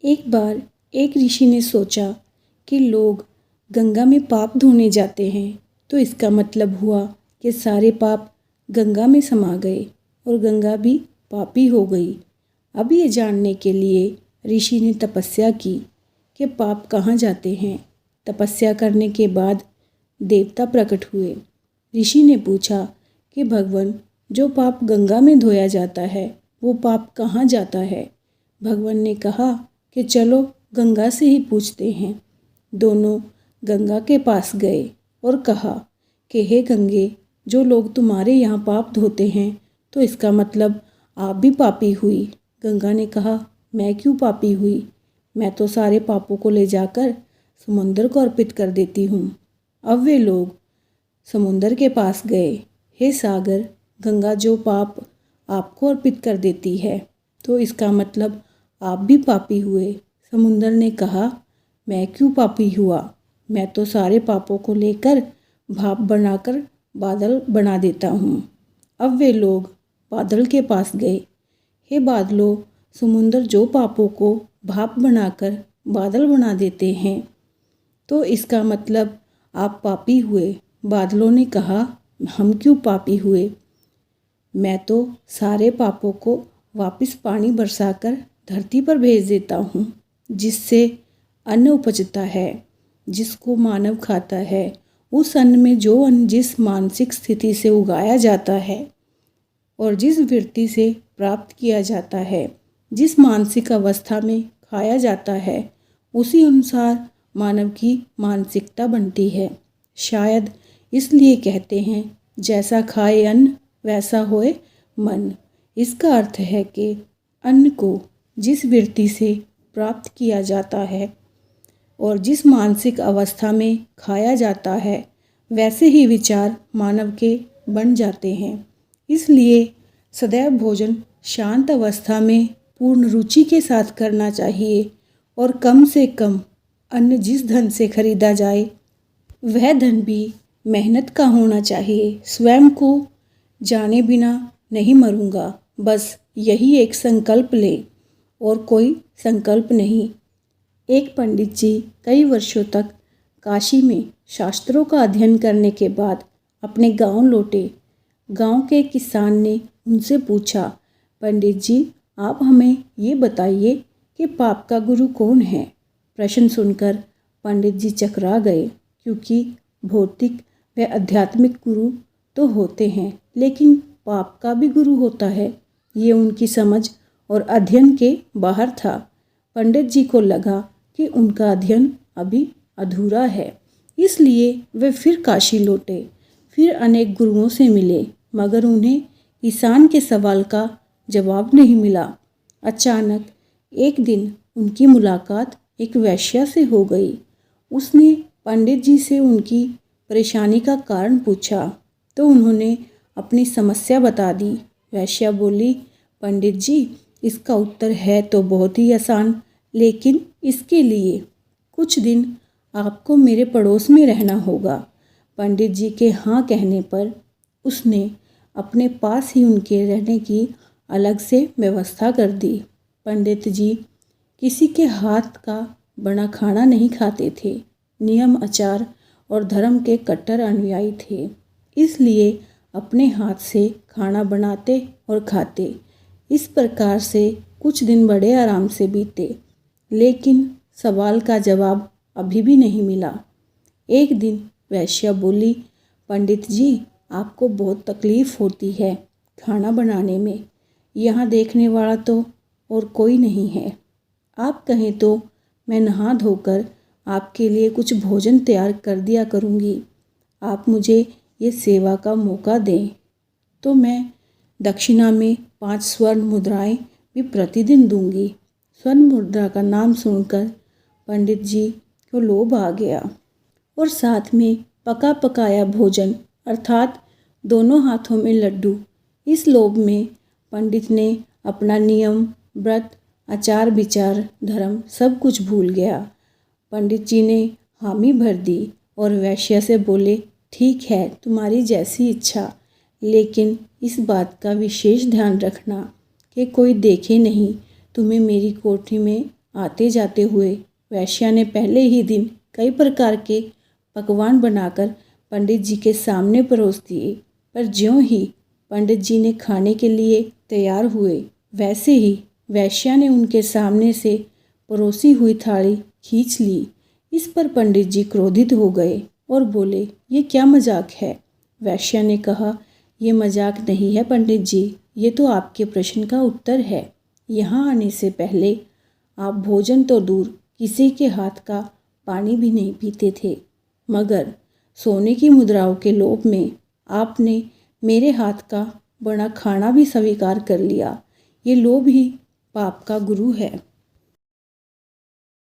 एक बार एक ऋषि ने सोचा कि लोग गंगा में पाप धोने जाते हैं, तो इसका मतलब हुआ कि सारे पाप गंगा में समा गए और गंगा भी पापी हो गई। अब ये जानने के लिए ऋषि ने तपस्या की कि पाप कहाँ जाते हैं। तपस्या करने के बाद देवता प्रकट हुए। ऋषि ने पूछा कि भगवान, जो पाप गंगा में धोया जाता है वो पाप कहाँ जाता है। भगवान ने कहा कि चलो गंगा से ही पूछते हैं। दोनों गंगा के पास गए और कहा कि हे गंगे, जो लोग तुम्हारे यहाँ पाप धोते हैं तो इसका मतलब आप भी पापी हुई। गंगा ने कहा, मैं क्यों पापी हुई, मैं तो सारे पापों को ले जाकर समुंदर को अर्पित कर देती हूँ। अब वे लोग समुंदर के पास गए। हे सागर, गंगा जो पाप आपको अर्पित कर देती है तो इसका मतलब आप भी पापी हुए। समुंदर ने कहा, मैं क्यों पापी हुआ, मैं तो सारे पापों को लेकर भाप बनाकर बादल बना देता हूँ। अब वे लोग बादल के पास गए। हे बादलों, समुंदर जो पापों को भाप बनाकर बादल बना देते हैं तो इसका मतलब आप पापी हुए। बादलों ने कहा, हम क्यों पापी हुए, मैं तो सारे पापों को वापस पानी बरसाकर धरती पर भेज देता हूँ, जिससे अन्न उपजता है, जिसको मानव खाता है। उस अन्न में जो अन्न जिस मानसिक स्थिति से उगाया जाता है और जिस वृत्ति से प्राप्त किया जाता है, जिस मानसिक अवस्था में खाया जाता है, उसी अनुसार मानव की मानसिकता बनती है। शायद इसलिए कहते हैं, जैसा खाए अन्न वैसा होए मन। इसका अर्थ है कि अन्न को जिस वृत्ति से प्राप्त किया जाता है और जिस मानसिक अवस्था में खाया जाता है, वैसे ही विचार मानव के बन जाते हैं। इसलिए सदैव भोजन शांत अवस्था में पूर्ण रुचि के साथ करना चाहिए और कम से कम अन्न जिस धन से खरीदा जाए वह धन भी मेहनत का होना चाहिए। स्वयं को जाने बिना नहीं मरूंगा, बस यही एक संकल्प ले और कोई संकल्प नहीं। एक पंडित जी कई वर्षों तक काशी में शास्त्रों का अध्ययन करने के बाद अपने गांव लौटे। गांव के किसान ने उनसे पूछा, पंडित जी, आप हमें ये बताइए कि पाप का गुरु कौन है। प्रश्न सुनकर पंडित जी चकरा गए, क्योंकि भौतिक व आध्यात्मिक गुरु तो होते हैं, लेकिन पाप का भी गुरु होता है, ये उनकी समझ और अध्ययन के बाहर था। पंडित जी को लगा कि उनका अध्ययन अभी अधूरा है, इसलिए वे फिर काशी लौटे। फिर अनेक गुरुओं से मिले, मगर उन्हें किसान के सवाल का जवाब नहीं मिला। अचानक एक दिन उनकी मुलाकात एक वैश्या से हो गई। उसने पंडित जी से उनकी परेशानी का कारण पूछा तो उन्होंने अपनी समस्या बता दी। वैश्या बोली, पंडित जी, इसका उत्तर है तो बहुत ही आसान, लेकिन इसके लिए कुछ दिन आपको मेरे पड़ोस में रहना होगा। पंडित जी के हाँ कहने पर उसने अपने पास ही उनके रहने की अलग से व्यवस्था कर दी। पंडित जी किसी के हाथ का बना खाना नहीं खाते थे, नियम आचार और धर्म के कट्टर अनुयायी थे, इसलिए अपने हाथ से खाना बनाते और खाते। इस प्रकार से कुछ दिन बड़े आराम से बीते, लेकिन सवाल का जवाब अभी भी नहीं मिला। एक दिन वैश्या बोली, पंडित जी, आपको बहुत तकलीफ़ होती है खाना बनाने में, यहाँ देखने वाला तो और कोई नहीं है। आप कहें तो मैं नहा धोकर आपके लिए कुछ भोजन तैयार कर दिया करूँगी। आप मुझे ये सेवा का मौका दें तो मैं दक्षिणा में 5 स्वर्ण मुद्राएं भी प्रतिदिन दूंगी। स्वर्ण मुद्रा का नाम सुनकर पंडित जी को लोभ आ गया और साथ में पका पकाया भोजन अर्थात दोनों हाथों में लड्डू। इस लोभ में पंडित ने अपना नियम, व्रत, आचार विचार, धर्म सब कुछ भूल गया। पंडित जी ने हामी भर दी और वैश्या से बोले, ठीक है, तुम्हारी जैसी इच्छा, लेकिन इस बात का विशेष ध्यान रखना कि कोई देखे नहीं तुम्हें मेरी कोठरी में आते जाते हुए वैश्या ने पहले ही दिन कई प्रकार के पकवान बनाकर पंडित जी के सामने परोस दिए। पर ज्यों ही पंडित जी ने खाने के लिए तैयार हुए, वैसे ही वैश्या ने उनके सामने से परोसी हुई थाली खींच ली। इस पर पंडित जी क्रोधित हो गए और बोले, ये क्या मजाक है। वैश्या ने कहा, ये मजाक नहीं है पंडित जी, ये तो आपके प्रश्न का उत्तर है। यहाँ आने से पहले आप भोजन तो दूर किसी के हाथ का पानी भी नहीं पीते थे, मगर सोने की मुद्राओं के लोभ में आपने मेरे हाथ का बना खाना भी स्वीकार कर लिया। ये लोभ ही पाप का गुरु है।